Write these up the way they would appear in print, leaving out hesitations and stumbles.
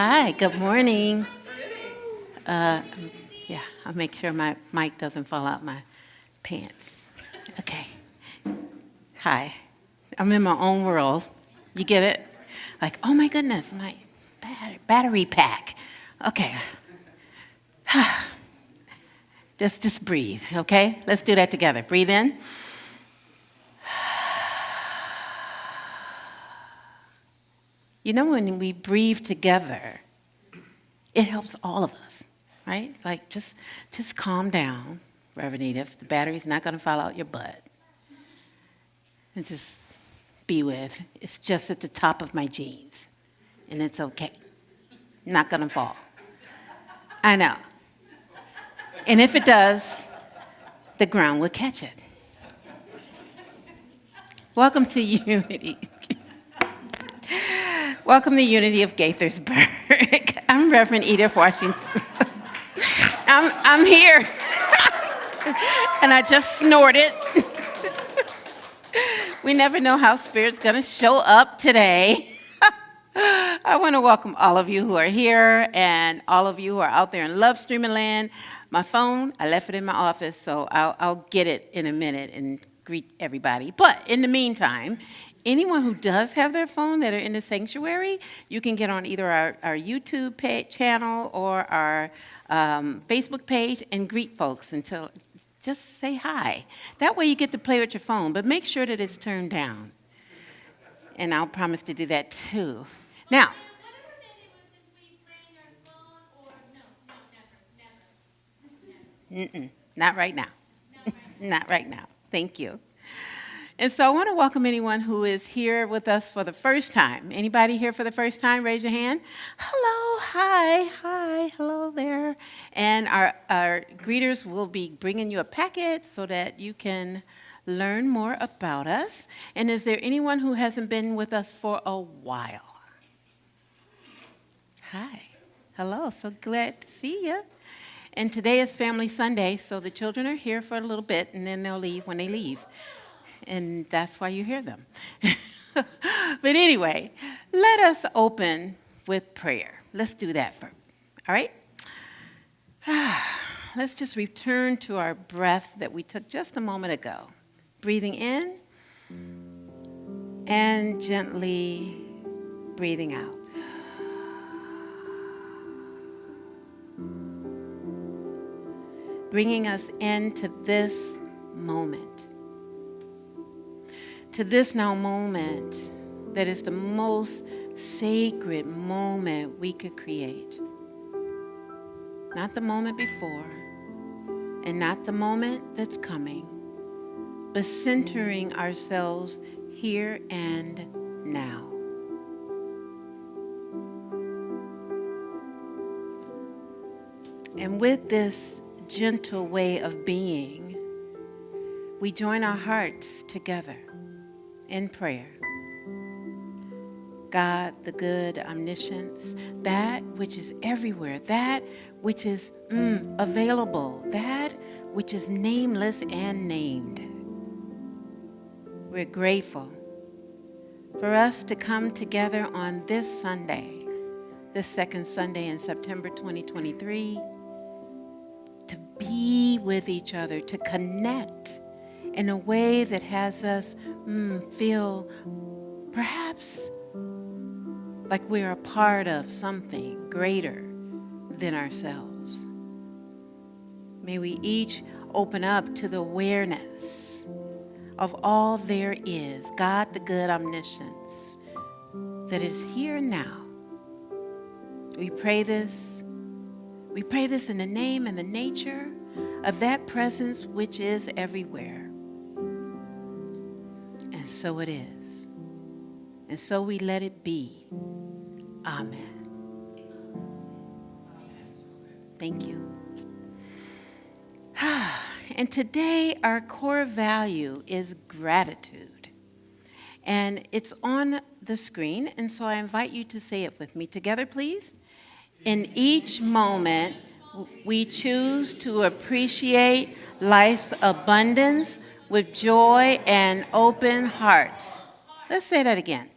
Hi, good morning. Uh, yeah, I'll make sure my mic doesn't fall out my pants. Okay. Hi. I'm in my own world. You get it? Like, oh my goodness, my battery pack. Okay. Just breathe, okay? Let's do that together. Breathe in. You know, when we breathe together, it helps all of us, right? Like, just calm down, Reverend Edith. The battery's not going to fall out your butt. And just be with. It's just at the top of my jeans, and it's okay. Not going to fall. I know. And if it does, the ground will catch it. Welcome to Unity. Welcome to Unity of Gaithersburg. I'm Reverend Edith Washington. I'm here. And I just snorted. We never know how Spirit's going to show up today. I want to welcome all of you who are here and all of you who are out there in love streaming land. My phone, I left it in my office, so I'll get it in a minute and greet everybody. But in the meantime, anyone who does have their phone that are in the sanctuary, you can get on either our YouTube channel or our Facebook page and greet folks until just say hi. That way you get to play with your phone, but make sure that it's turned down. And I'll promise to do that too. Now, not right now. Not right now. Thank you. And so I want to welcome anyone who is here with us for the first time. Anybody here for the first time? Raise your hand. Hello, hi, hello there. And our greeters will be bringing you a packet so that you can learn more about us. And is there anyone who hasn't been with us for a while? Hi, hello, so glad to see you. And today is Family Sunday, so the children are here for a little bit, and then they'll leave when they leave. And that's why you hear them. But anyway, let us open with prayer. Let's do that first, all right? Let's just return to our breath that we took just a moment ago. Breathing in and gently breathing out. Bringing us into this moment. To this now moment that is the most sacred moment we could create. Not the moment before and not the moment that's coming, but centering ourselves here and now. And with this gentle way of being, we join our hearts together in prayer. God, the good omniscience, that which is everywhere, that which is available, that which is nameless and named. We're grateful for us to come together on this Sunday, the second Sunday in September 2023, to be with each other, to connect in a way that has us feel perhaps like we're a part of something greater than ourselves. May we each open up to the awareness of all there is, God, the good omniscience, that is here and now. We pray this in the name and the nature of that presence which is everywhere. And so it is. And so we let it be. Amen. Thank you. And today our core value is gratitude. And it's on the screen, and so I invite you to say it with me together, please. In each moment, we choose to appreciate life's abundance with joy and open hearts. Let's say that again.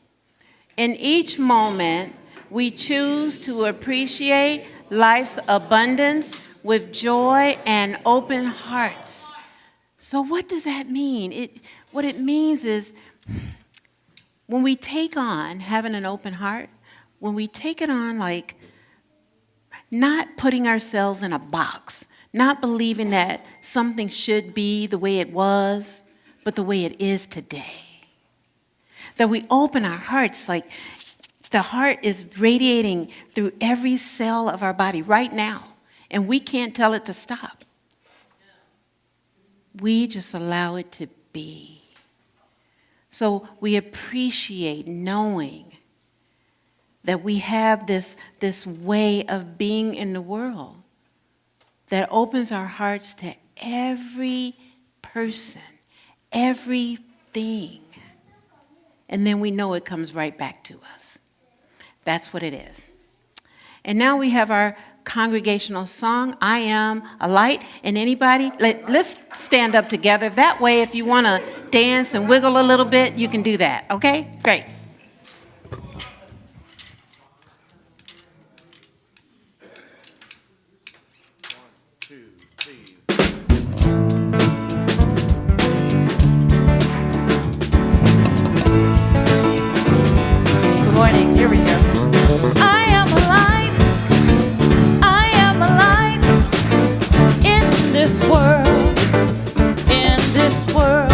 In each moment, We choose to appreciate life's abundance with joy and open hearts. So what does that mean? What it means is when we take on having an open heart, when we take it on like not putting ourselves in a box, not believing that something should be the way it was, but the way it is today. That we open our hearts like the heart is radiating through every cell of our body right now, and we can't tell it to stop. We just allow it to be. So we appreciate knowing that we have this way of being in the world that opens our hearts to every person, everything. And then we know it comes right back to us. That's what it is. And now we have our congregational song, I Am a Light. And anybody, let's stand up together. That way, if you want to dance and wiggle a little bit, you can do that. Okay? Great. Here we go. I am a light. I am a light in this world. In this world.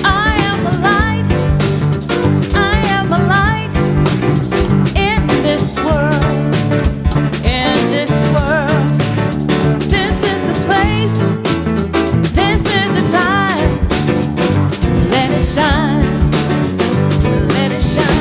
I am a light. I am a light in this world. In this world. This is a place. This is a time. Let it shine. Let it shine.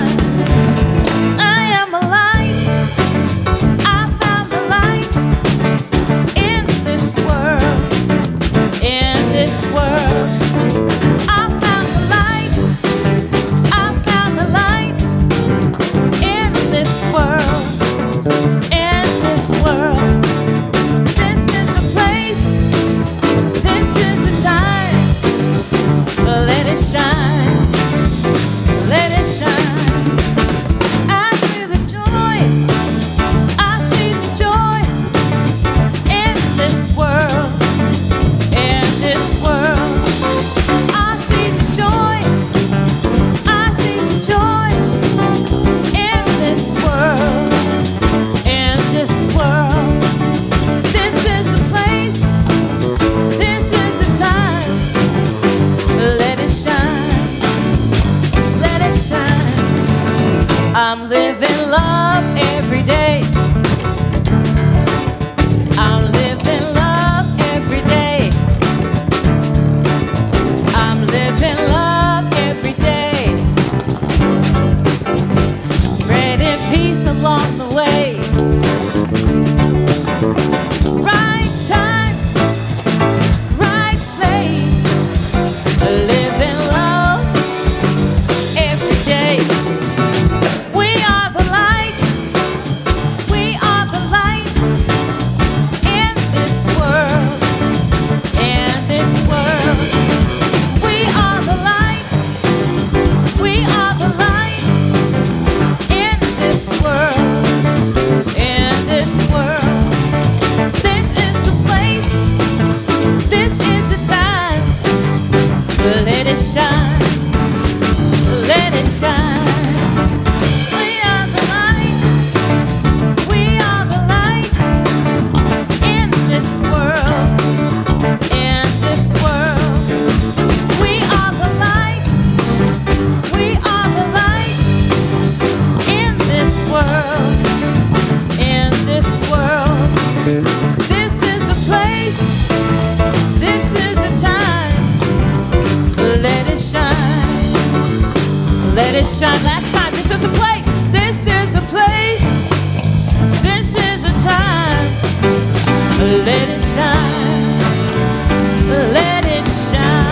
I'm living love every day. I'm living love every day. I'm living love every day. Spreading peace along the way. Right time, right place. Living love every day. We are the light. We are the light in this world. In this world. We are the light. We are the light in this world. In this world. This is the place. This is the time. Let it shine. Let it shine. Let it shine. Last time. This is the place. This is a place. This is a time. Let it shine. Let it shine.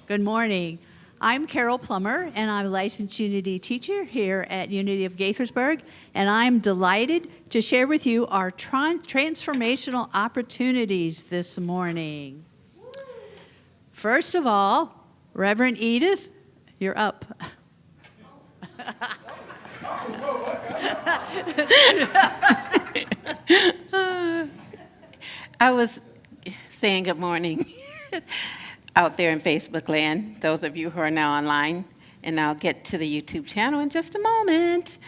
Good morning. I'm Carol Plummer, and I'm a licensed Unity teacher here at Unity of Gaithersburg, and I'm delighted to share with you our transformational opportunities this morning. First of all, Reverend Edith, you're up. I was saying good morning out there in Facebook land, those of you who are now online, and I'll get to the YouTube channel in just a moment.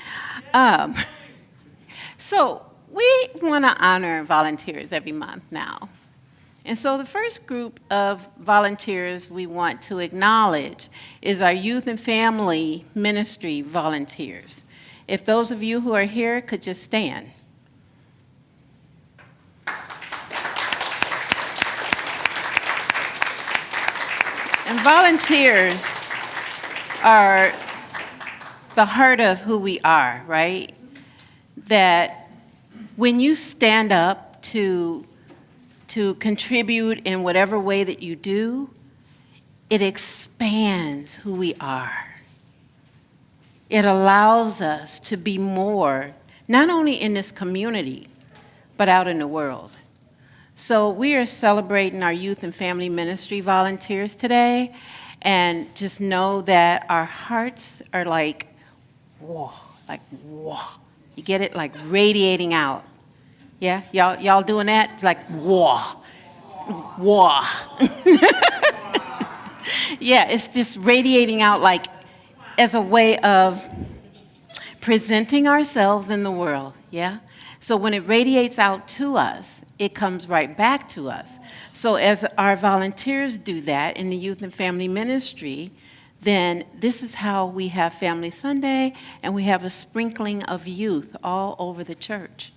So we want to honor volunteers every month now. And so the first group of volunteers we want to acknowledge is our youth and family ministry volunteers. If those of you who are here could just stand. And volunteers are the heart of who we are, right? That when you stand up to contribute in whatever way that you do, it expands who we are. It allows us to be more, not only in this community, but out in the world. So we are celebrating our youth and family ministry volunteers today, and just know that our hearts are like, whoa, like, whoa. You get it? Like radiating out. Yeah? Y'all doing that? It's like, whoa, whoa. Yeah, it's just radiating out like as a way of presenting ourselves in the world, yeah? So when it radiates out to us, it comes right back to us. So as our volunteers do that in the youth and family ministry, then this is how we have Family Sunday, and we have a sprinkling of youth all over the church.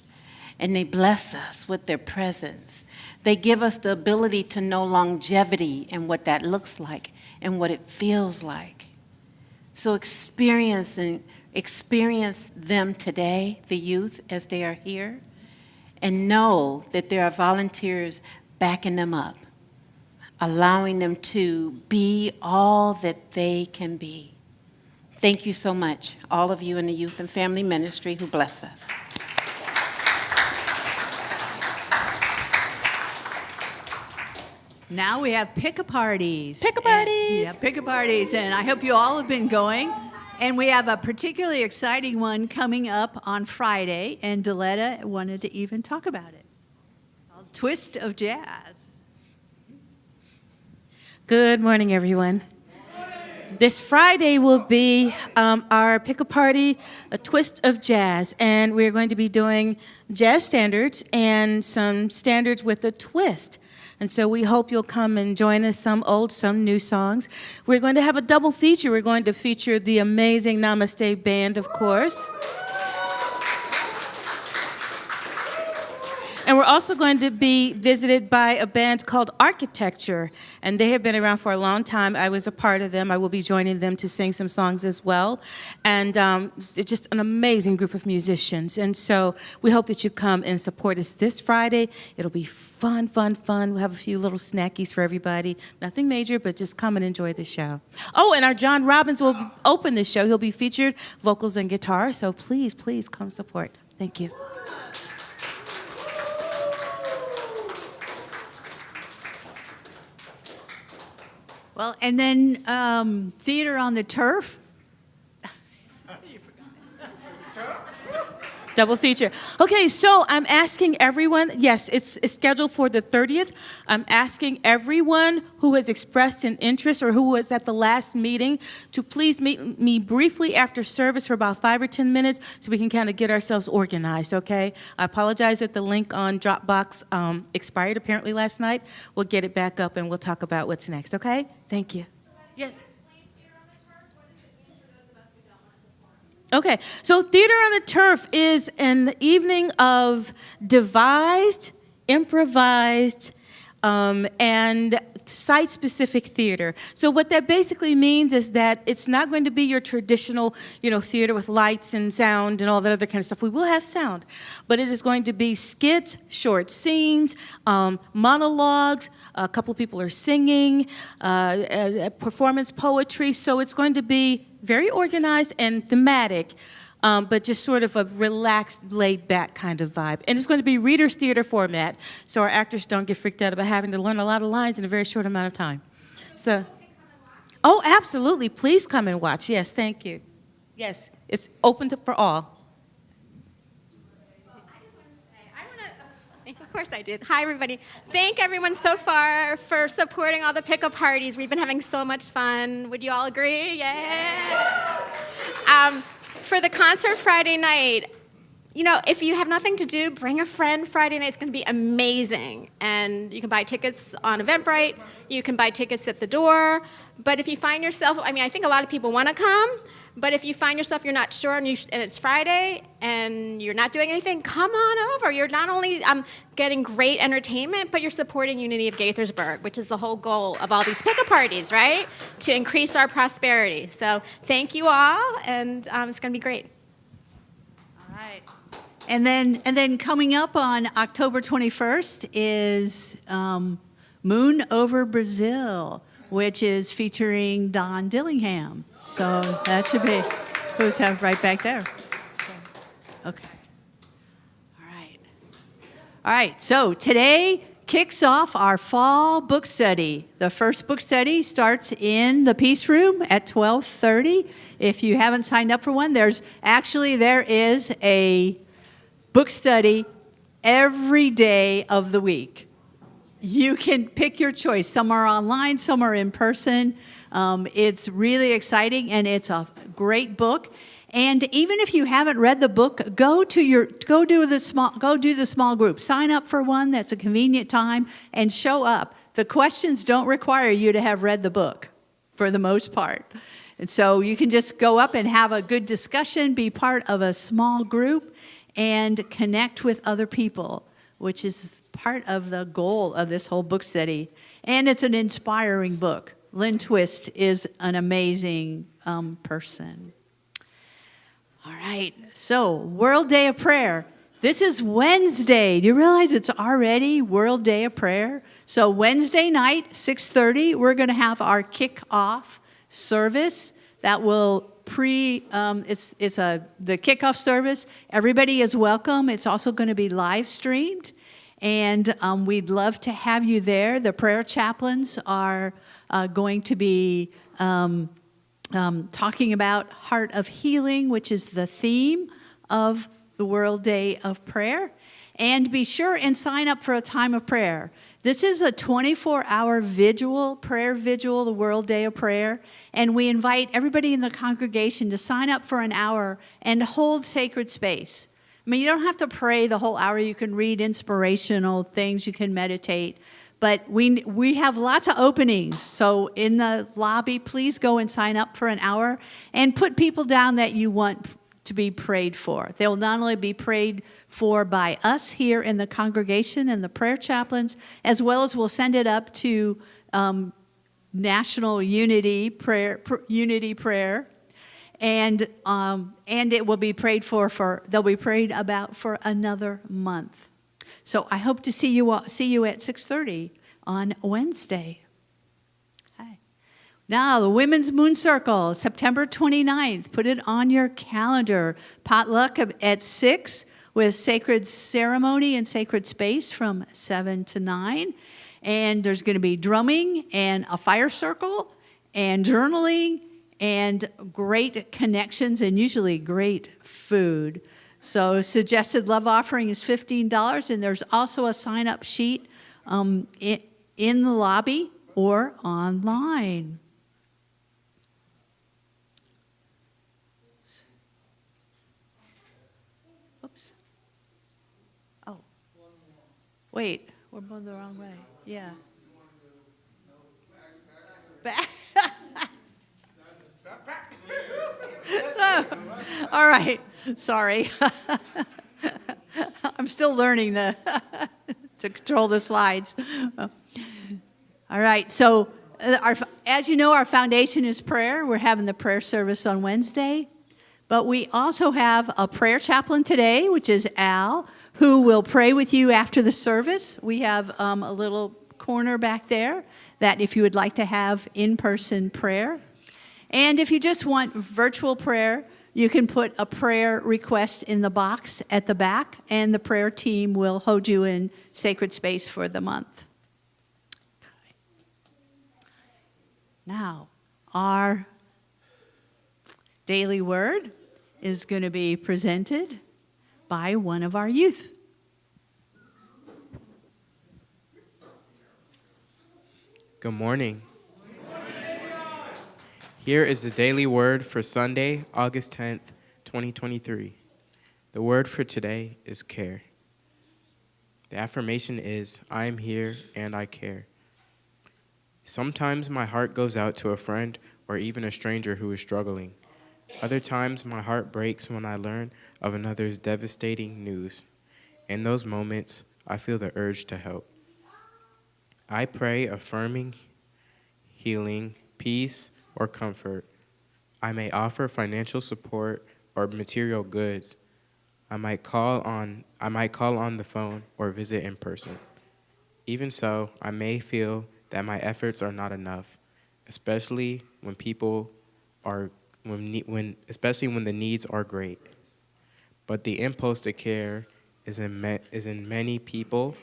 And they bless us with their presence. They give us the ability to know longevity and what that looks like and what it feels like. So experience them today, the youth, as they are here, and know that there are volunteers backing them up, allowing them to be all that they can be. Thank you so much, all of you in the youth and family ministry who bless us. Now we have pick-a-parties. Pick-a-parties. Yeah, pick-a-parties, and I hope you all have been going. And we have a particularly exciting one coming up on Friday, and Deletta wanted to even talk about it. Called Twist of Jazz. Good morning, everyone. This Friday will be our pick-a-party, a twist of jazz, and we're going to be doing jazz standards and some standards with a twist. And so we hope you'll come and join us, some old, some new songs. We're going to have a double feature. We're going to feature the amazing Namaste Band, of course. And we're also going to be visited by a band called Architecture, and they have been around for a long time. I was a part of them. I will be joining them to sing some songs as well. And they're just an amazing group of musicians. And so we hope that you come and support us this Friday. It'll be fun, fun, fun. We'll have a few little snackies for everybody. Nothing major, but just come and enjoy the show. Oh, and our John Robbins will open this show. He'll be featured vocals and guitar. So please, please come support. Thank you. Well, and then Theater on the Turf. Double feature. Okay, so I'm asking everyone, yes, it's scheduled for the 30th. I'm asking everyone who has expressed an interest or who was at the last meeting to please meet me briefly after service for about 5 or 10 minutes so we can kind of get ourselves organized, okay? I apologize that the link on Dropbox expired apparently last night. We'll get it back up and we'll talk about what's next, okay? Thank you. Yes. Okay, so Theater on the Turf is an evening of devised, improvised, and site-specific theater. So what that basically means is that it's not going to be your traditional, theater with lights and sound and all that other kind of stuff. We will have sound, but it is going to be skits, short scenes, monologues. A couple of people are singing, performance poetry. So it's going to be very organized and thematic, but just sort of a relaxed, laid-back kind of vibe. And it's going to be reader's theater format, so our actors don't get freaked out about having to learn a lot of lines in a very short amount of time. So, oh, absolutely. Please come and watch. Yes, thank you. Yes, it's open for all. Of course I did. Hi, everybody. Thank everyone so far for supporting all the pickup parties. We've been having so much fun. Would you all agree? Yeah. For the concert Friday night, if you have nothing to do, bring a friend Friday night. It's going to be amazing. And you can buy tickets on Eventbrite. You can buy tickets at the door. But if you find yourself, I think a lot of people want to come. But if you find yourself you're not sure and it's Friday and you're not doing anything, come on over. You're not only getting great entertainment, but you're supporting Unity of Gaithersburg, which is the whole goal of all these pickup parties, right? To increase our prosperity. So thank you all, and it's going to be great. All right. And then coming up on October 21st is Moon Over Brazil, which is featuring Don Dillingham. So that should be, who's have right back there. Okay. All right, so today kicks off our fall book study. The first book study starts in the Peace Room at 12:30. If you haven't signed up for one, there is a book study every day of the week. You can pick your choice. Some are online, some are in person. It's really exciting, and it's a great book. And even if you haven't read the book, go do the small group. Sign up for one that's a convenient time and show up. The questions don't require you to have read the book for the most part. And so you can just go up and have a good discussion, be part of a small group, and connect with other people, which is part of the goal of this whole book study. And it's an inspiring book. Lynn Twist is an amazing person. All right, so World Day of Prayer. This is Wednesday. Do you realize it's already World Day of Prayer? So Wednesday night, 6:30, we're going to have our kickoff service that will the kickoff service. Everybody is welcome. It's also going to be live streamed. And we'd love to have you there. The prayer chaplains are going to be talking about Heart of Healing, which is the theme of the World Day of Prayer. And be sure and sign up for a time of prayer. This is a 24-hour prayer vigil, the World Day of Prayer. And we invite everybody in the congregation to sign up for an hour and hold sacred space. You don't have to pray the whole hour. You can read inspirational things. You can meditate. But we have lots of openings. So in the lobby, please go and sign up for an hour and put people down that you want to be prayed for. They will not only be prayed for by us here in the congregation and the prayer chaplains, as well as we'll send it up to National Unity Prayer, and it will be prayed they'll be prayed about for another month. So I hope to see you at 6:30 on Wednesday. Hi. Now, the Women's Moon Circle, September 29th. Put it on your calendar. Potluck at 6 with sacred ceremony and sacred space from 7 to 9. And there's going to be drumming and a fire circle and journaling and great connections and usually great food. So suggested love offering is $15, and there's also a sign-up sheet in the lobby or online. Oops. Oh. Wait, we're going the wrong way. Yeah. Back. All right, sorry. I'm still learning to control the slides. All right, so as you know, our foundation is prayer. We're having the prayer service on Wednesday. But we also have a prayer chaplain today, which is Al, who will pray with you after the service. We have a little corner back there that if you would like to have in-person prayer. And if you just want virtual prayer, you can put a prayer request in the box at the back, and the prayer team will hold you in sacred space for the month. Now, our daily word is going to be presented by one of our youth. Good morning. Here is the daily word for Sunday, August 10th, 2023. The word for today is care. The affirmation is, I am here and I care. Sometimes my heart goes out to a friend or even a stranger who is struggling. Other times my heart breaks when I learn of another's devastating news. In those moments, I feel the urge to help. I pray affirming, healing, peace, or comfort. I may offer financial support or material goods. I might call on the phone or visit in person. Even so, I may feel that my efforts are not enough, especially when the needs are great. But the impulse to care is in many people,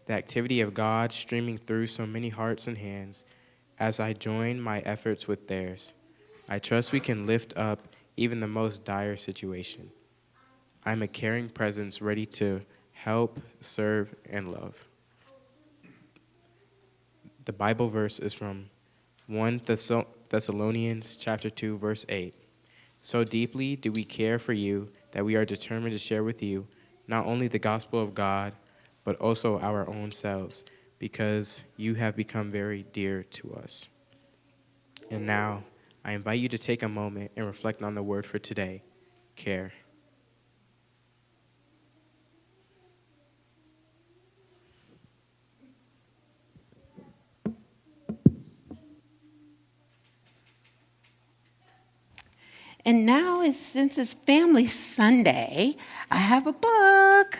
the activity of God streaming through so many hearts and hands. As I join my efforts with theirs, I trust we can lift up even the most dire situation. I'm a caring presence ready to help, serve, and love. The Bible verse is from 1 Thessalonians chapter 2, verse 8. So deeply do we care for you that we are determined to share with you not only the gospel of God, but also our own selves, because you have become very dear to us. And now, I invite you to take a moment and reflect on the word for today, care. And now, since it's Family Sunday, I have a book.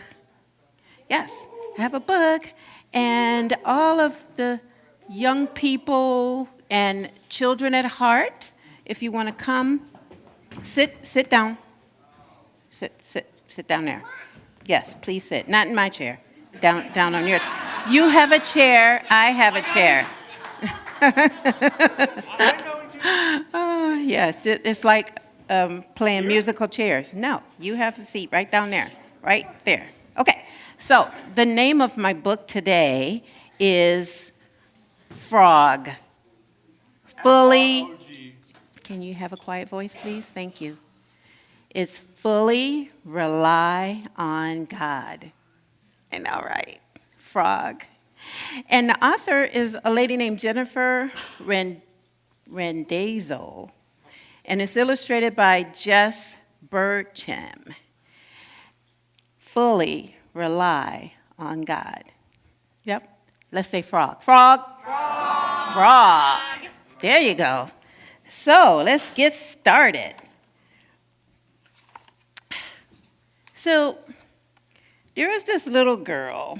Yes, I have a book. And all of the young people and children at heart, if you want to come, sit down. Sit down there. Yes, please sit. Not in my chair. Down on your. You have a chair. I have a chair. Oh, yes, it's like playing musical chairs. No, you have a seat right down there, right there. Okay, so the name of my book today is Frog. Fully, can you have a quiet voice, please? Thank you. It's Fully Rely on God. And all right, Frog. And the author is a lady named Jennifer Randazzo, and it's illustrated by Jess Burcham. Fully rely on God. Yep. Let's say frog. Frog. Frog. Frog. There you go. So let's get started. So there was this little girl,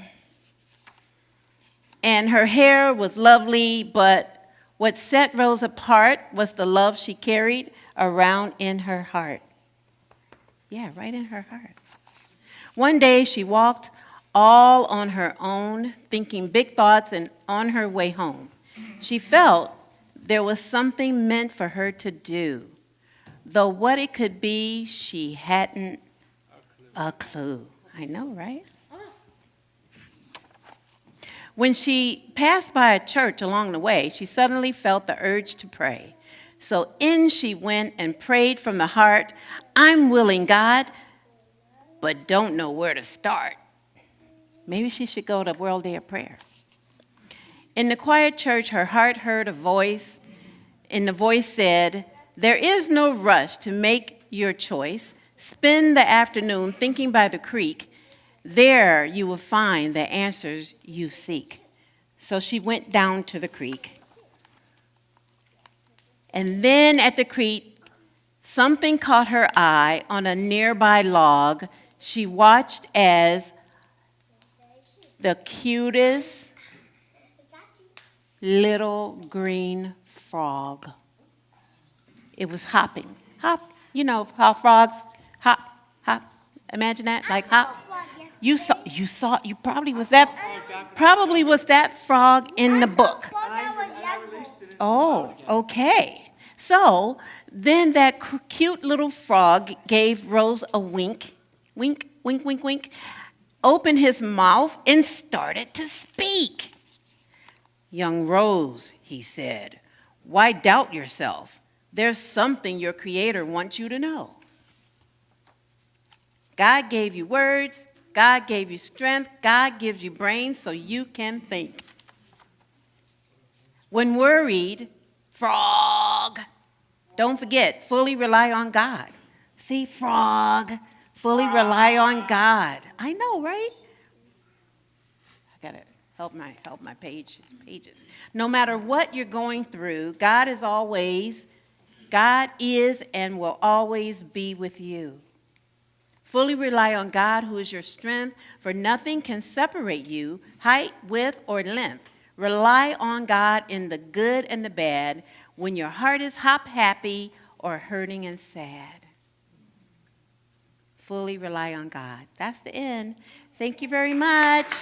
and her hair was lovely, but what set Rose apart was the love she carried around in her heart. Yeah, right in her heart. One day she walked all on her own, thinking big thoughts, and on her way home, she felt there was something meant for her to do, though what it could be, she hadn't a clue. I know, right? When she passed by a church along the way, she suddenly felt the urge to pray. So in she went and prayed from the heart, I'm willing, God, but don't know where to start. Maybe she should go to World Day of Prayer. In the quiet church, her heart heard a voice, and the voice said, there is no rush to make your choice. Spend the afternoon thinking by the creek. There you will find the answers you seek. So she went down to the creek. And then at the creek, something caught her eye on a nearby log. She watched as the cutest little green frog. It was hopping. Hop. You know how frogs hop, hop. Imagine that, like hop. You probably was that frog in the book. Oh, okay. So then that cute little frog gave Rose a wink, wink, wink, wink, wink, opened his mouth and started to speak. "Young Rose," he said, "why doubt yourself? There's something your Creator wants you to know. God gave you words, God gave you strength, God gives you brains so you can think. When worried, frog, don't forget, fully rely on God." See, frog, fully rely on God. I know, right? I gotta help my pages. No matter what you're going through, God is and will always be with you. Fully rely on God, who is your strength, for nothing can separate you, height, width, or length. Rely on God in the good and the bad, when your heart is happy or hurting and sad. Fully rely on God. That's the end. Thank you very much.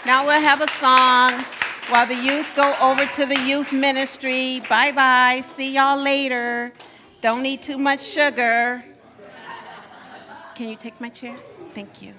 Now we'll have a song while the youth go over to the youth ministry. Bye-bye. See y'all later. Don't eat too much sugar. Can you take my chair? Thank you.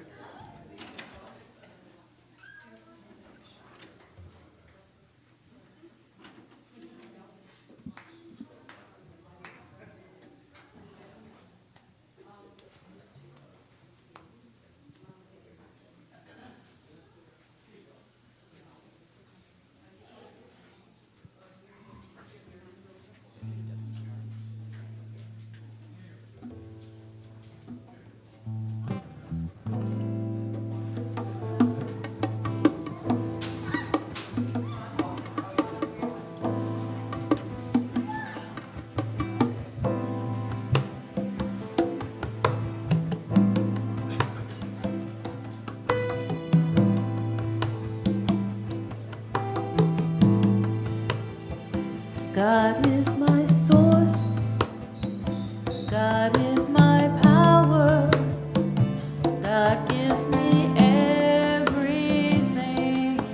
God is my source, God is my power, God gives me everything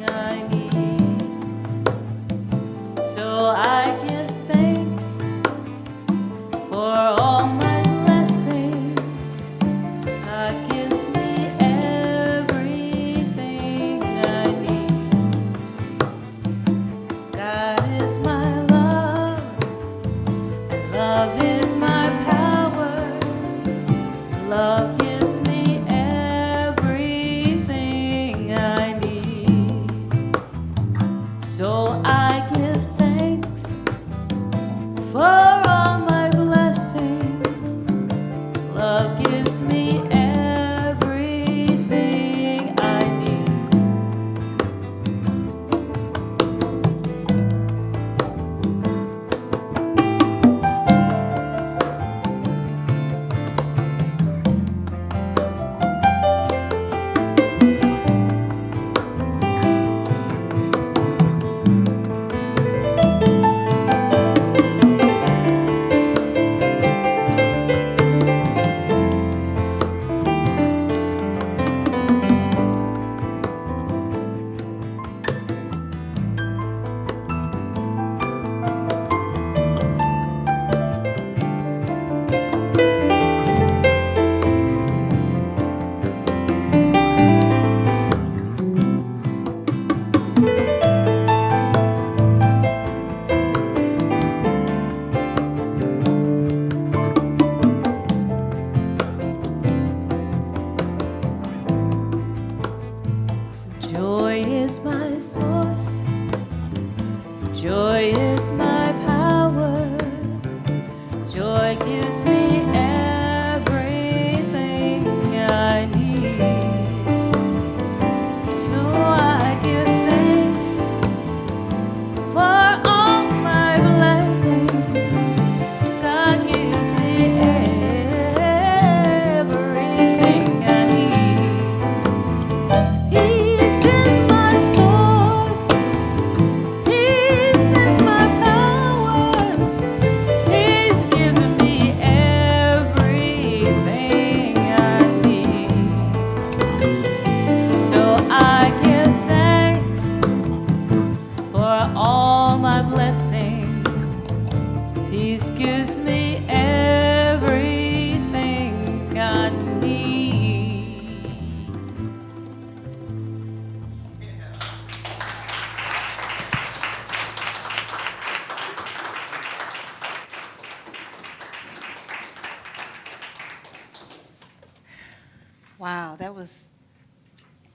I need. So I give thanks for all my blessings, God gives me everything I need. God is my love is my power. Love gives me everything I need. So I give thanks for all my blessings. Love gives me everything I need. Joy is my source, joy is my power, joy gives me everything I need. So I give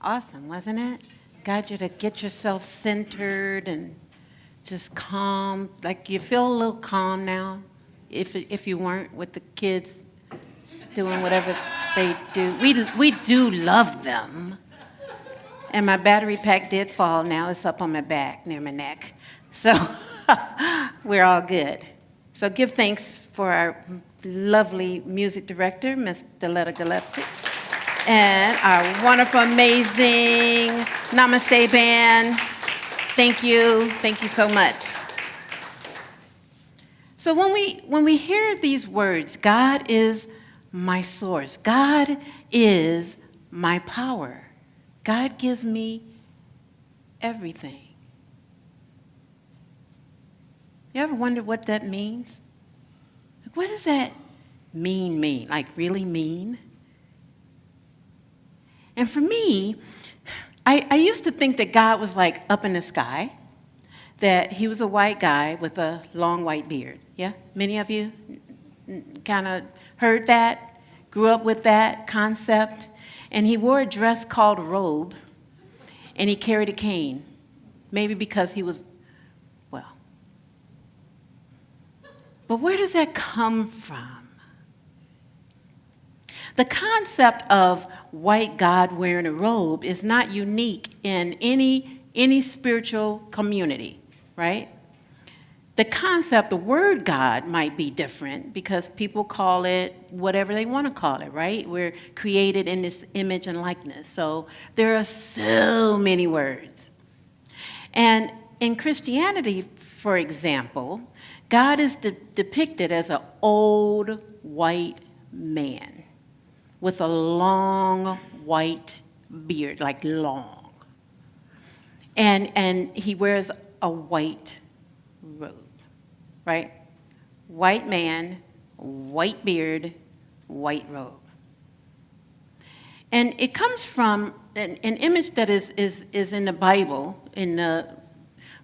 Awesome, wasn't it? Got you to get yourself centered and just calm. Like you feel a little calm now, if you weren't with the kids doing whatever they do. We do love them. And my battery pack did fall. Now it's up on my back, near my neck. So we're all good. So give thanks for our lovely music director, Miss Deletta Gillespie, and our wonderful, amazing Namaste band. Thank you so much. So when we hear these words, God is my source, God is my power, God gives me everything. You ever wonder what that means? Like, what does that mean? Like, really mean? And for me, I used to think that God was like up in the sky, that he was a white guy with a long white beard. Yeah? Many of you kind of heard that, grew up with that concept. And he wore a dress called a robe, and he carried a cane, maybe because he was, well. But where does that come from? The concept of white God wearing a robe is not unique in any spiritual community, right? The concept, the word God might be different because people call it whatever they want to call it, right? We're created in this image and likeness. So there are so many words. And in Christianity, for example, God is depicted as an old white man with a long white beard, like long. And he wears a white robe. Right? White man, white beard, white robe. And it comes from an image that is in the Bible, in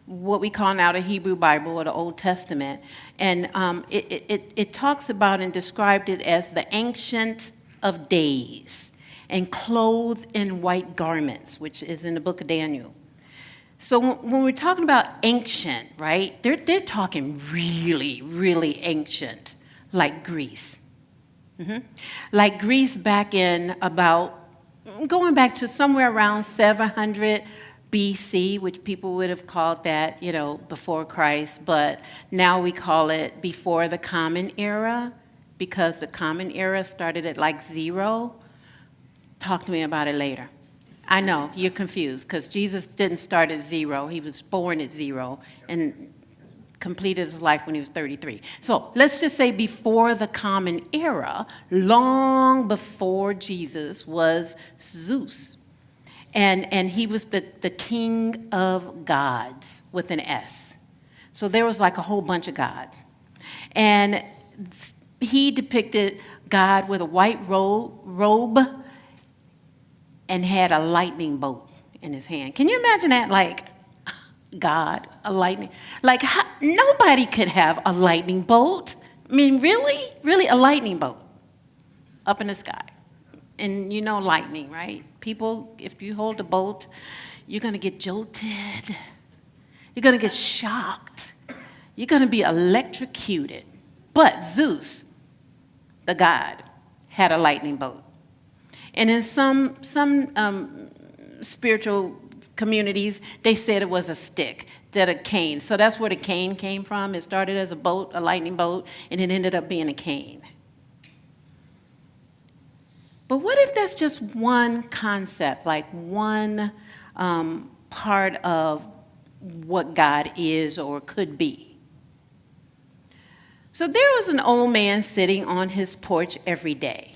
what we call now the Hebrew Bible or the Old Testament. And it talks about and described it as the Ancient of Days and clothed in white garments, which is in the book of Daniel. So when we're talking about ancient, right, they're talking really, really ancient, like Greece. Mm-hmm. Like Greece back in going back to somewhere around 700 BC, which people would have called that, before Christ, but now we call it before the Common Era, because the Common Era started at like 0. Talk to me about it later. I know, you're confused, because Jesus didn't start at 0. He was born at 0 and completed his life when he was 33. So let's just say before the Common Era, long before Jesus, was Zeus. And he was the king of gods with an S. So there was like a whole bunch of gods. And he depicted God with a white robe and had a lightning bolt in his hand. Can you imagine that? Like, God, a lightning. Like, nobody could have a lightning bolt. I mean, really, a lightning bolt up in the sky. And you know lightning, right? People, if you hold a bolt, you're going to get jolted. You're going to get shocked. You're going to be electrocuted. But Zeus, the god, had a lightning bolt. And in some spiritual communities, they said it was a stick, that a cane. So that's where the cane came from. It started as a bolt, a lightning bolt, and it ended up being a cane. But what if that's just one concept, like one part of what God is or could be? So there was an old man sitting on his porch every day.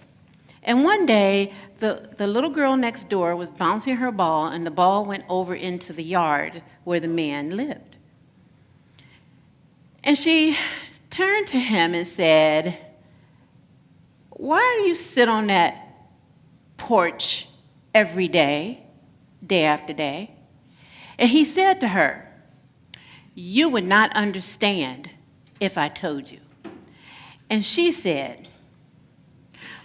And one day, the little girl next door was bouncing her ball, and the ball went over into the yard where the man lived. And she turned to him and said, "Why do you sit on that porch every day, day after day?" And he said to her, "You would not understand if I told you." And she said,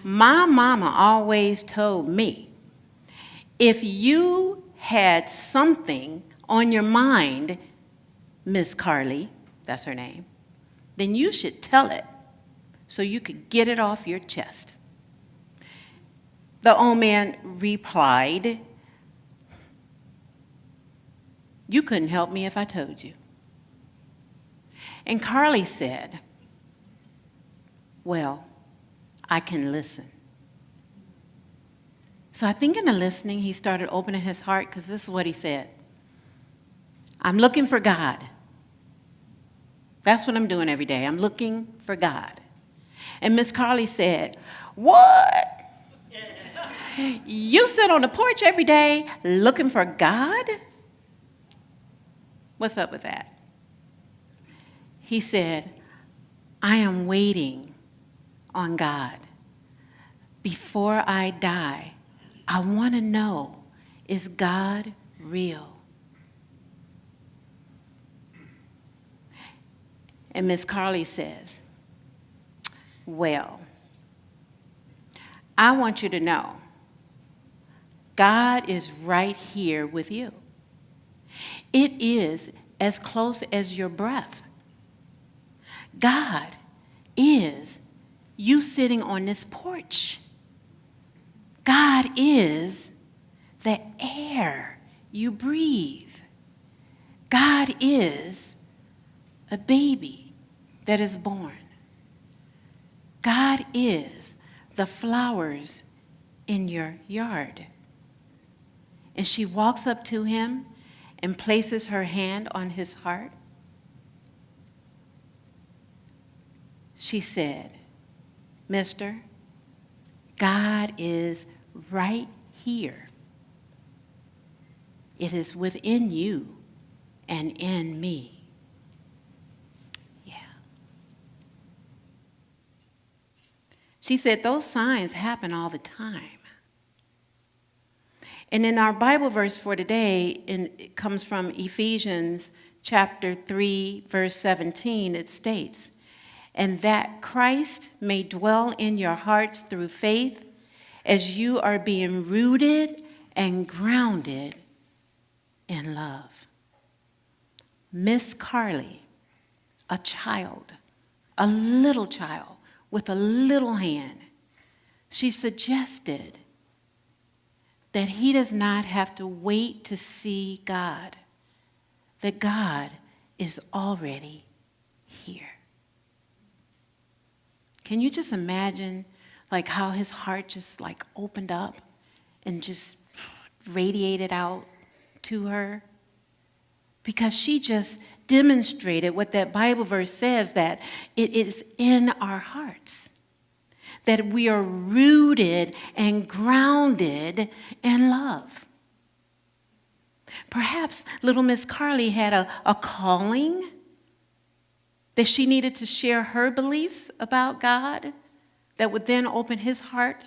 "My mama always told me, if you had something on your mind, Miss Carly, that's her name, then you should tell it so you could get it off your chest. The old man replied, you couldn't help me if I told you. And Carly said, well, I can listen. So I think in the listening, he started opening his heart, because this is what he said. I'm looking for God. That's what I'm doing every day. I'm looking for God. And Miss Carly said, what? You sit on the porch every day looking for God? What's up with that? He said, I am waiting on God. Before I die, I want to know, is God real? And Miss Carly says, well, I want you to know, God is right here with you. It is as close as your breath. God is you sitting on this porch. God is the air you breathe. God is a baby that is born. God is the flowers in your yard. And she walks up to him and places her hand on his heart. She said, Mister, God is right here. It is within you and in me. Yeah. She said those signs happen all the time. And in our Bible verse for today, it comes from Ephesians chapter 3, verse 17. It states, and that Christ may dwell in your hearts through faith, as you are being rooted and grounded in love. Miss Carly, a child, a little child with a little hand, she suggested that he does not have to wait to see God, that God is already here. Can you just imagine like how his heart just like opened up and just radiated out to her? Because she just demonstrated what that Bible verse says, that it is in our hearts, that we are rooted and grounded in love. Perhaps little Miss Carly had a calling that she needed to share her beliefs about God that would then open his heart.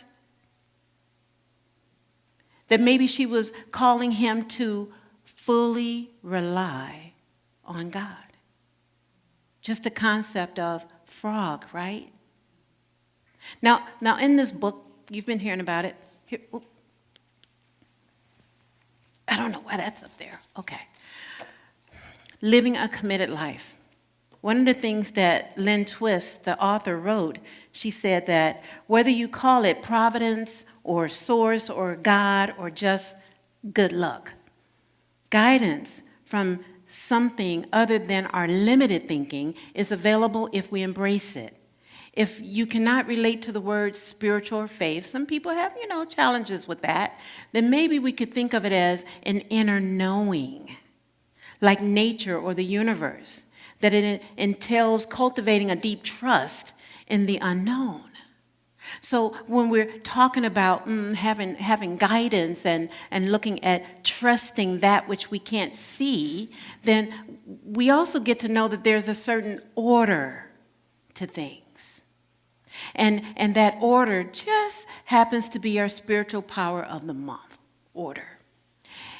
That maybe she was calling him to fully rely on God. Just the concept of frog, right? Now in this book, you've been hearing about it. Here, I don't know why that's up there. Okay. Living a committed life. One of the things that Lynn Twist, the author, wrote, she said that whether you call it providence or source or God or just good luck, guidance from something other than our limited thinking is available if we embrace it. If you cannot relate to the word spiritual or faith, some people have, challenges with that, then maybe we could think of it as an inner knowing, like nature or the universe, that it entails cultivating a deep trust in the unknown. So when we're talking about having guidance and looking at trusting that which we can't see, then we also get to know that there's a certain order to things. And that order just happens to be our spiritual power of the month, order.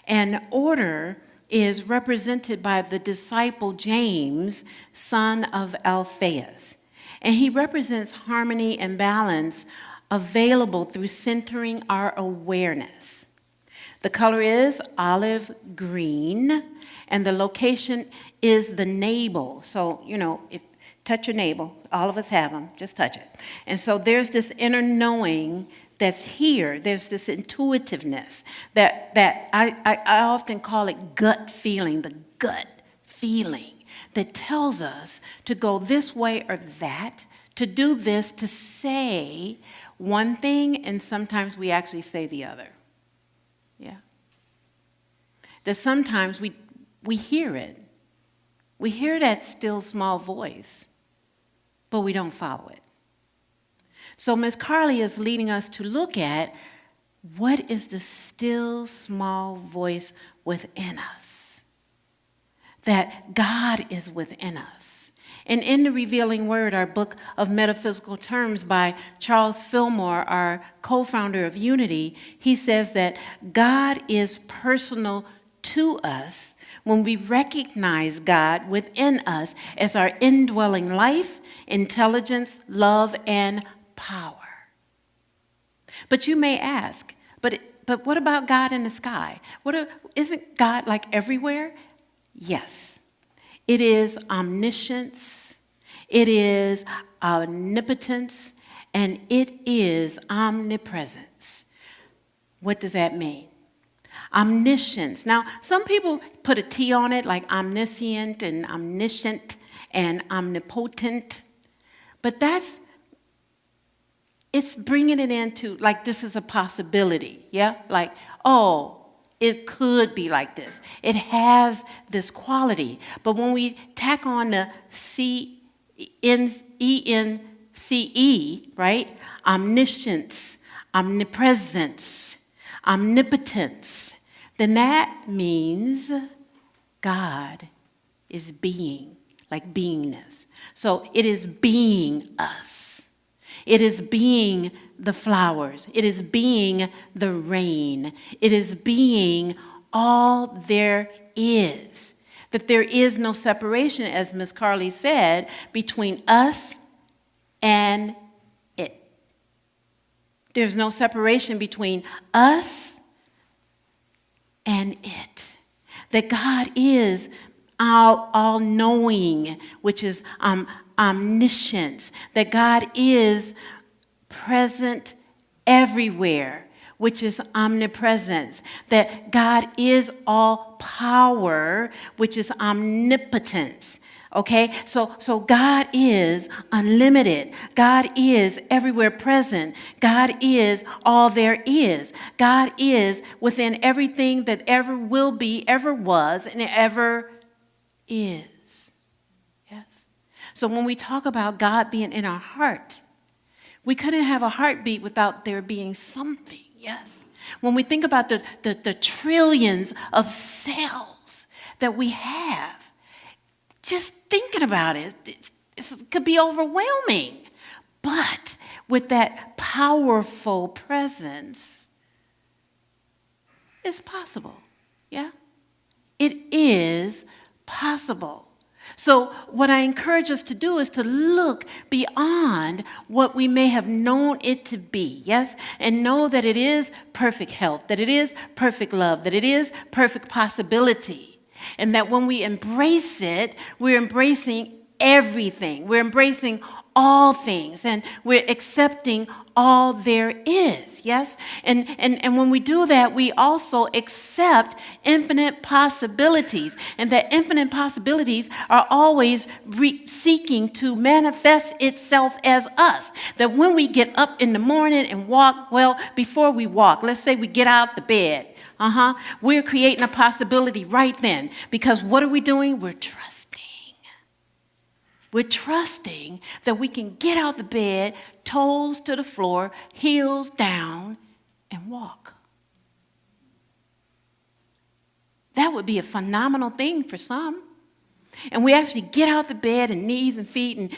And order is represented by the disciple James, son of Alphaeus. And he represents harmony and balance available through centering our awareness. The color is olive green, and the location is the navel. So, if touch your navel, all of us have them, just touch it. And so there's this inner knowing that's here. There's this intuitiveness that I often call it gut feeling, the gut feeling that tells us to go this way or that, to do this, to say one thing, and sometimes we actually say the other. Yeah. That sometimes we hear it. We hear that still small voice, but we don't follow it. So Ms. Carly is leading us to look at what is the still small voice within us. That God is within us. And in the Revealing Word, our book of metaphysical terms by Charles Fillmore, our co-founder of Unity, he says that God is personal to us when we recognize God within us as our indwelling life, intelligence, love, and power. But you may ask, but what about God in the sky? Isn't God like everywhere? Yes. It is omniscience, it is omnipotence, and it is omnipresence. What does that mean? Omniscience. Now, some people put a T on it, like omniscient and omniscient and omnipotent, but it's bringing it into, like, this is a possibility, yeah? Like, it could be like this. It has this quality. But when we tack on the E-N-C-E, right? Omniscience, omnipresence, omnipotence, then that means God is being, like beingness. So it is being us. It is being the flowers. It is being the rain. It is being all there is. That there is no separation, as Ms. Carly said, between us and it. There's no separation between us and it. That God is all-knowing, which is omniscience. That God is present everywhere, which is omnipresence. That God is all power, which is omnipotence. Okay, so God is unlimited. God is everywhere present. God is all there is. God is within everything that ever will be, ever was, and ever is. Yes. So when we talk about God being in our heart, we couldn't have a heartbeat without there being something. Yes. When we think about the trillions of cells that we have, just thinking about it could be overwhelming. But with that powerful presence, it's possible. Yeah? It is possible. So what I encourage us to do is to look beyond what we may have known it to be, yes? And know that it is perfect health, that it is perfect love, that it is perfect possibility. And that when we embrace it, we're embracing everything. We're embracing all things, and we're accepting all there is, yes? And when we do that, we also accept infinite possibilities, and that infinite possibilities are always seeking to manifest itself as us. That when we get up in the morning and walk, well, before we walk, let's say we get out the bed, we're creating a possibility right then, because what are we doing? We're trusting. We're trusting that we can get out the bed, toes to the floor, heels down, and walk. That would be a phenomenal thing for some. And we actually get out the bed and knees and feet and,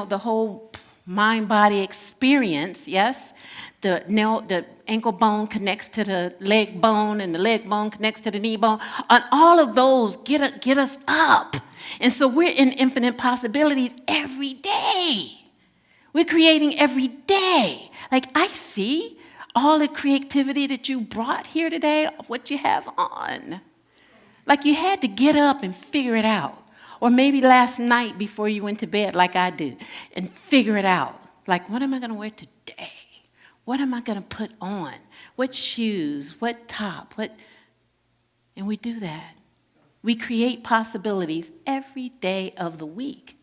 the whole mind-body experience, yes? The ankle bone connects to the leg bone, and the leg bone connects to the knee bone. And all of those get us up. And so we're in infinite possibilities every day. We're creating every day. Like, I see all the creativity that you brought here today, what you have on. Like you had to get up and figure it out. Or maybe last night before you went to bed, like I did, and figure it out. Like, what am I going to wear today? What am I going to put on? What shoes? What top? And we do that. We create possibilities every day of the week.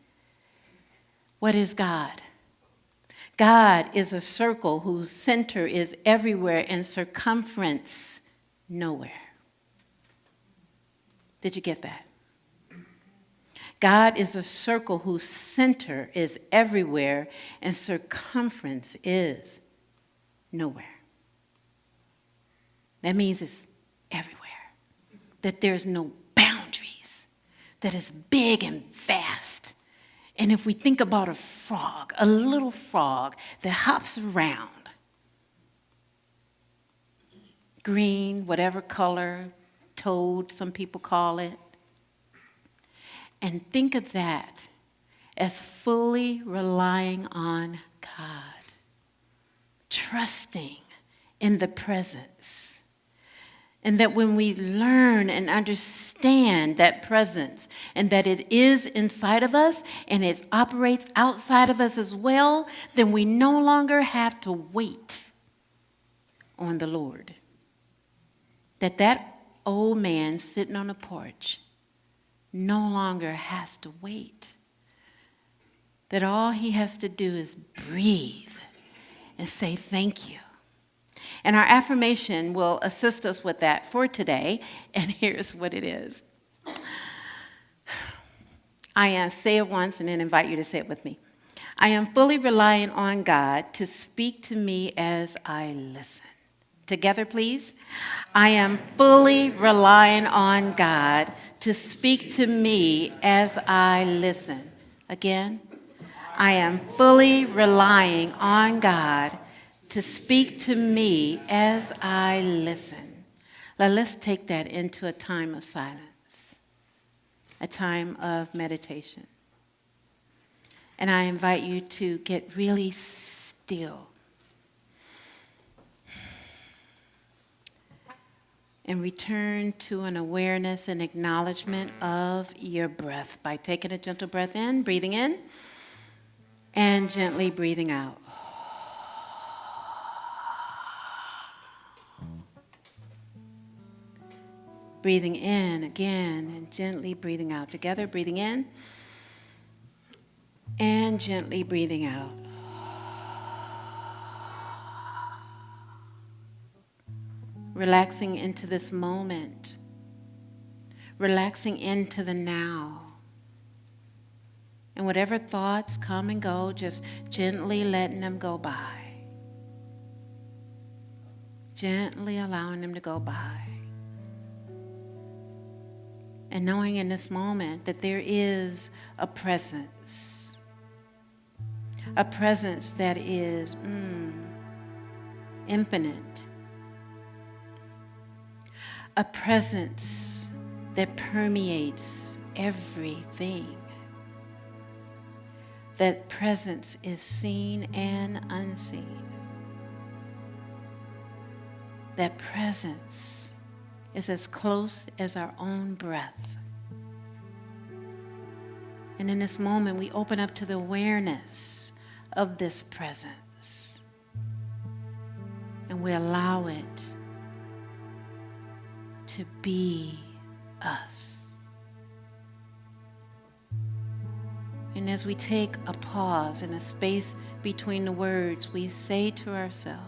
What is God? God is a circle whose center is everywhere and circumference nowhere. Did you get that? God is a circle whose center is everywhere and circumference is nowhere. That means it's everywhere. That there's no boundaries. That it's big and vast. And if we think about a frog, a little frog that hops around, green, whatever color, toad, some people call it, and think of that as fully relying on God, trusting in the presence. And that when we learn and understand that presence and that it is inside of us and it operates outside of us as well, then we no longer have to wait on the Lord. That old man sitting on a porch no longer has to wait. That all he has to do is breathe and say thank you. And our affirmation will assist us with that for today. And here's what it is. Say it once and then invite you to say it with me. I am fully relying on God to speak to me as I listen. Together, please. I am fully relying on God to speak to me as I listen. Again. I am fully relying on God to speak to me as I listen. Now let's take that into a time of silence, a time of meditation. And I invite you to get really still and return to an awareness and acknowledgement of your breath by taking a gentle breath in, breathing in, and gently breathing out. Breathing in again and gently breathing out. Together, breathing in and gently breathing out. Relaxing into this moment. Relaxing into the now. And whatever thoughts come and go, just gently letting them go by. Gently allowing them to go by. And knowing in this moment that there is a presence that is infinite, a presence that permeates everything. That presence is seen and unseen. That presence is as close as our own breath. And in this moment, we open up to the awareness of this presence. And we allow it to be us. And as we take a pause and a space between the words, we say to ourselves,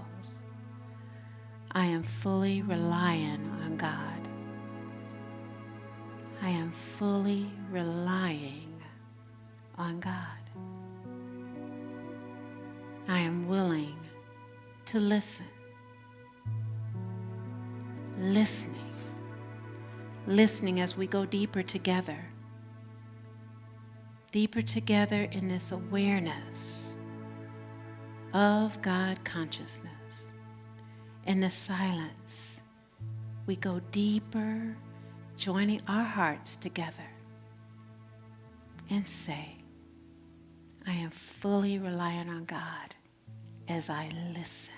I am fully relying on God. I am fully relying on God. I am willing to listen. Listening as we go deeper together in this awareness of God consciousness. In the silence, we go deeper, joining our hearts together and say, I am fully relying on God as I listen.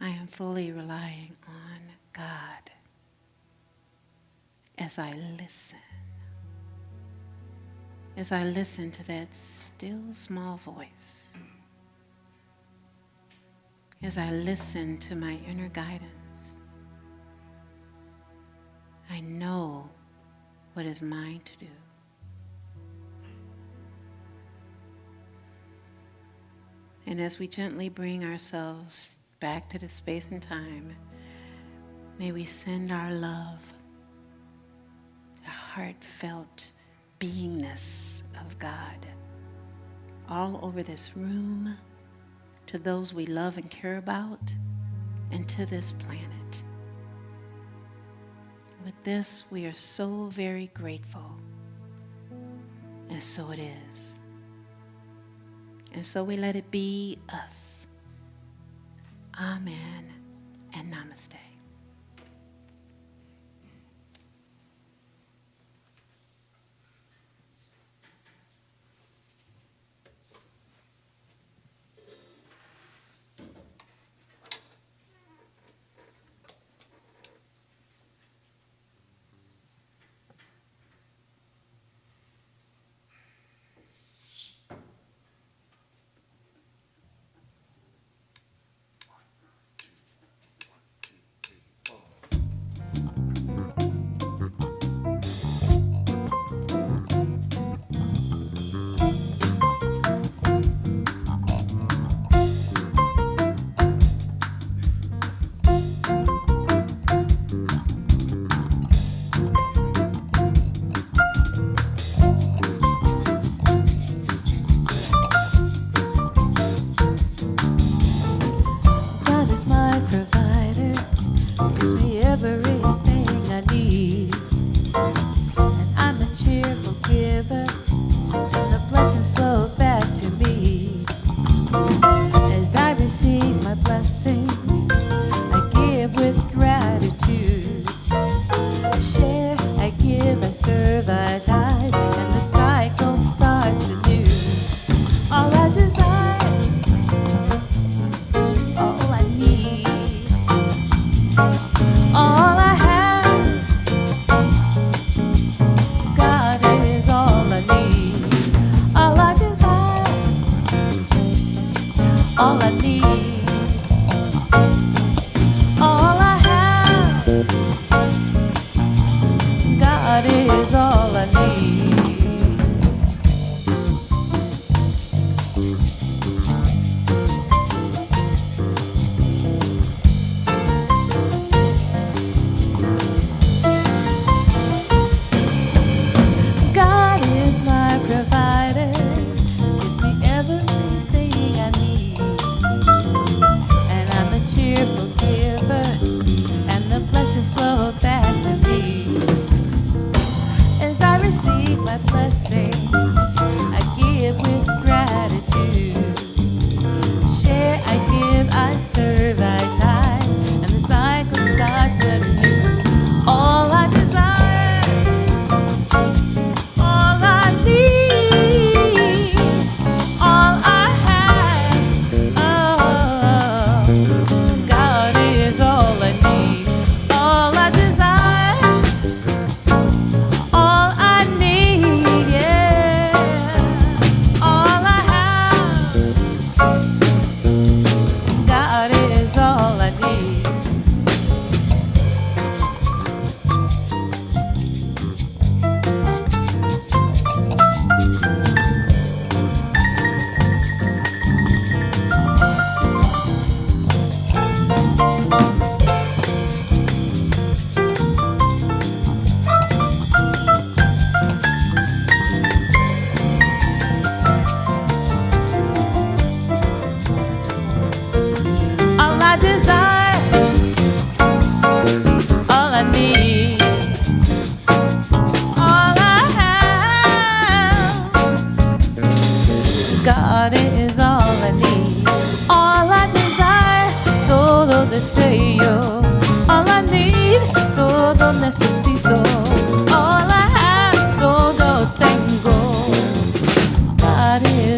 I am fully relying on God as I listen. As I listen to that still small voice. As I listen to my inner guidance. I know what is mine to do. And as we gently bring ourselves back to the space and time, may we send our love, the heartfelt beingness of God all over this room, to those we love and care about, and to this planet. With this, we are so very grateful, and so it is. And so we let it be us. Amen and namaste.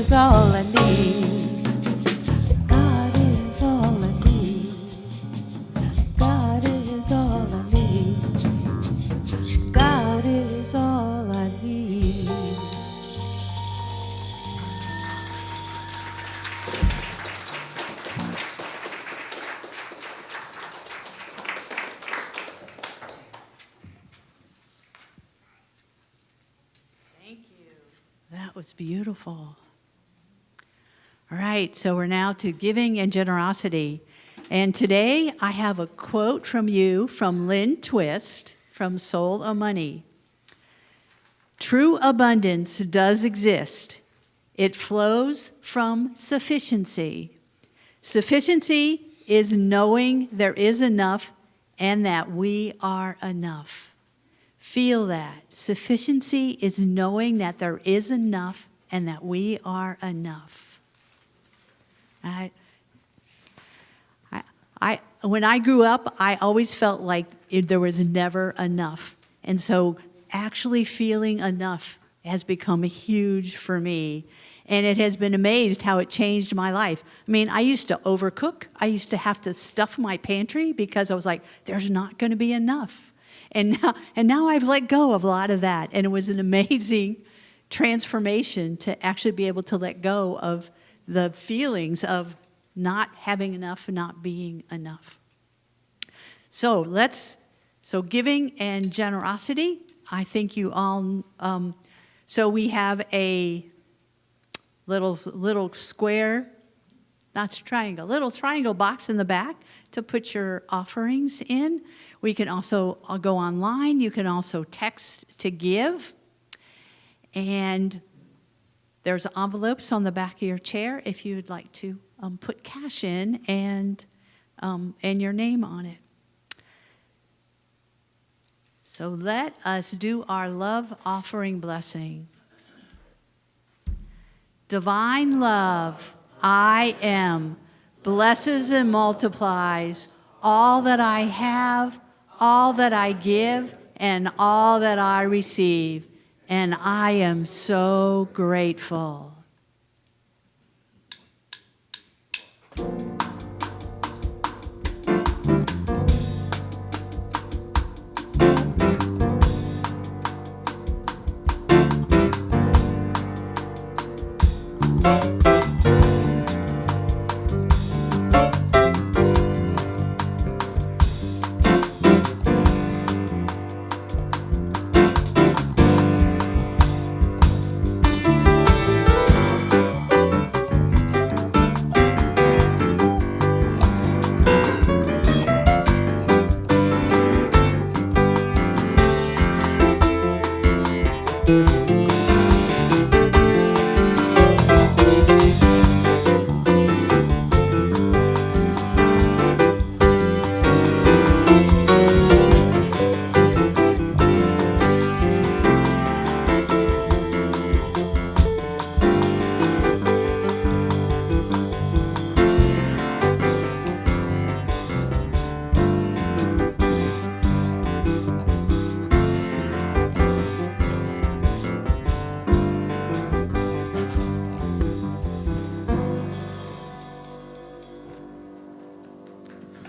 is all I need. God is all I need. was beautiful. All right, so we're now to giving and generosity. And today I have a quote from you from Lynn Twist from Soul of Money. True abundance does exist. It flows from sufficiency. Sufficiency is knowing there is enough and that we are enough. Feel that. Sufficiency is knowing that there is enough and that we are enough. When I grew up, I always felt like there was never enough. And so actually feeling enough has become huge for me. And it has been amazed how it changed my life. I mean, I used to overcook. I used to have to stuff my pantry because I was like, there's not going to be enough. And now I've let go of a lot of that. And it was an amazing transformation to actually be able to let go of the feelings of not having enough and not being enough. So giving and generosity, I think you all, so we have a little square, not triangle, little triangle box in the back to put your offerings in. We can also go online. You can also text to give. And there's envelopes on the back of your chair if you would like to put cash in and your name on it. So let us do our love offering blessing. Divine love, I am, blesses and multiplies all that I have, all that I give, and all that I receive. And I am so grateful.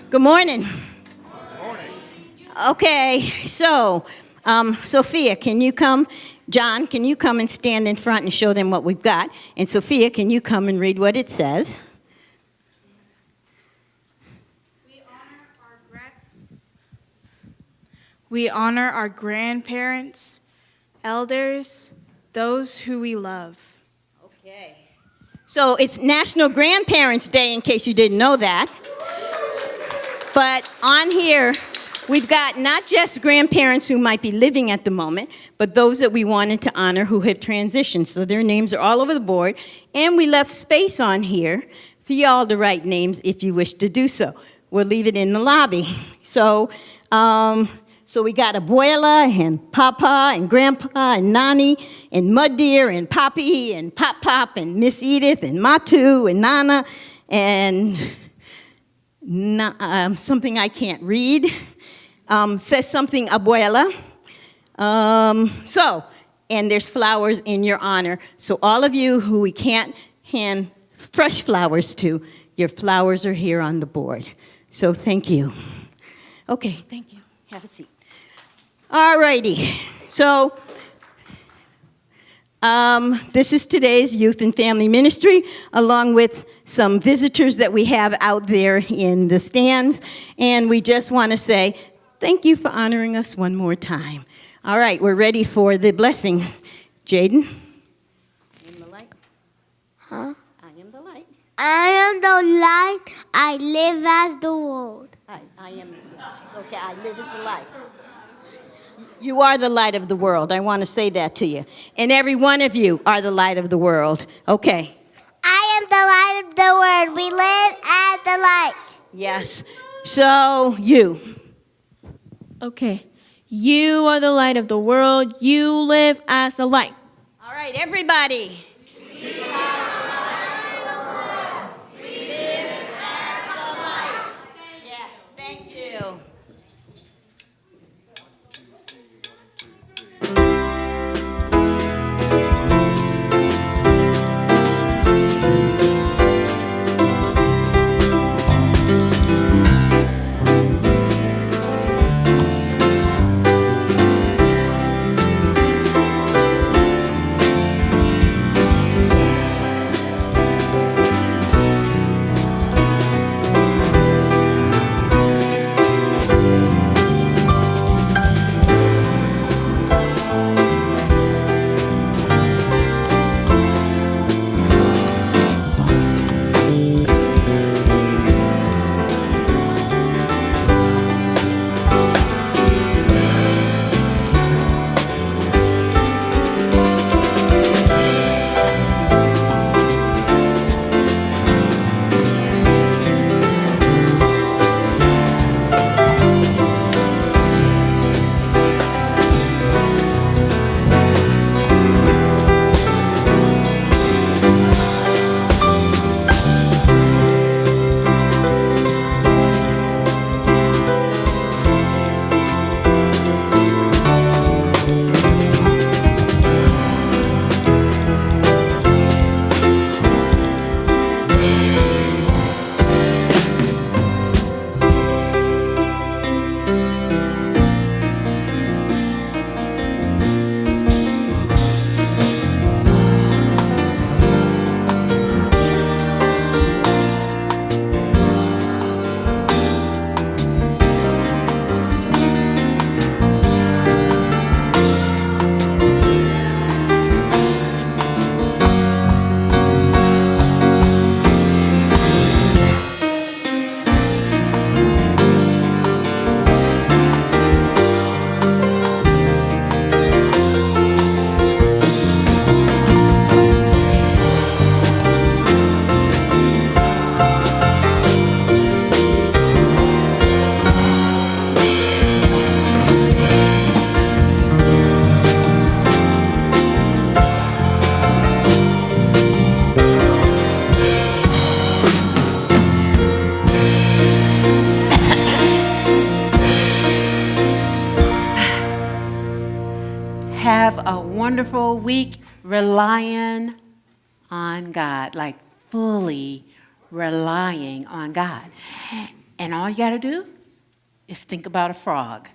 Good morning. Okay, so Sophia, can you come? John, can you come and stand in front and show them what we've got? And Sophia, can you come and read what it says? We honor our grandparents, elders, those who we love. Okay. So it's National Grandparents' Day, in case you didn't know that. But on here, we've got not just grandparents who might be living at the moment, but those that we wanted to honor who have transitioned. So their names are all over the board. And we left space on here for y'all to write names if you wish to do so. We'll leave it in the lobby. So we got Abuela and Papa and Grandpa and Nani and Mud Deer and Poppy and Pop Pop and Miss Edith and Matu and Nana and something I can't read. Says something Abuela. And there's flowers in your honor. So all of you who we can't hand fresh flowers to, your flowers are here on the board. So thank you. Okay, thank you. Have a seat. All righty. So this is today's Youth and Family Ministry, along with some visitors that we have out there in the stands. And we just want to say thank you for honoring us one more time. All right, we're ready for the blessing. Jaden? I am the light. I live as the world. I am, yes. Okay, I live as the light. You are the light of the world. I want to say that to you. And every one of you are the light of the world. Okay. I am the light of the world. We live as the light. Yes. So, you. Okay. You are the light of the world. You live as the light. All right, everybody. Yes, thank you. Have a wonderful week relying on God, like fully relying on God. And all you got to do is think about a frog.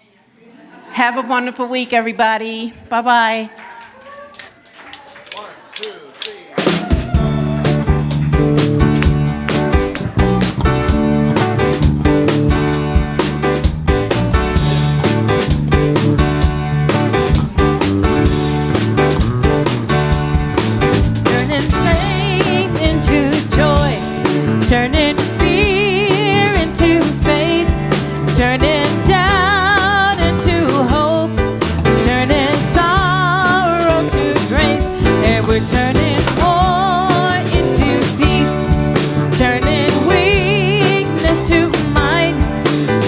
Have a wonderful week, everybody. Bye-bye. Turning faith into joy, turning fear into faith, turning doubt into hope, turning sorrow to grace, and we're turning war into peace, turning weakness to might,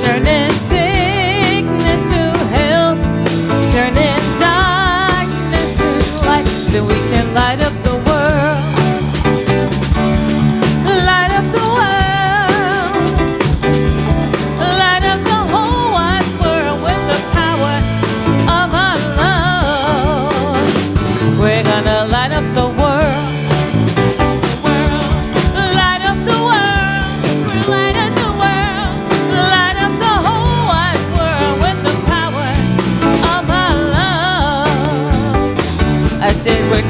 turning sickness to health, turning darkness to light, so we can light up the world. Light up the world. Light up the whole wide world with the power of our love. We're gonna light up the world. Light up the world. Light up the world. Light up the whole wide world with the power of our love. I said we're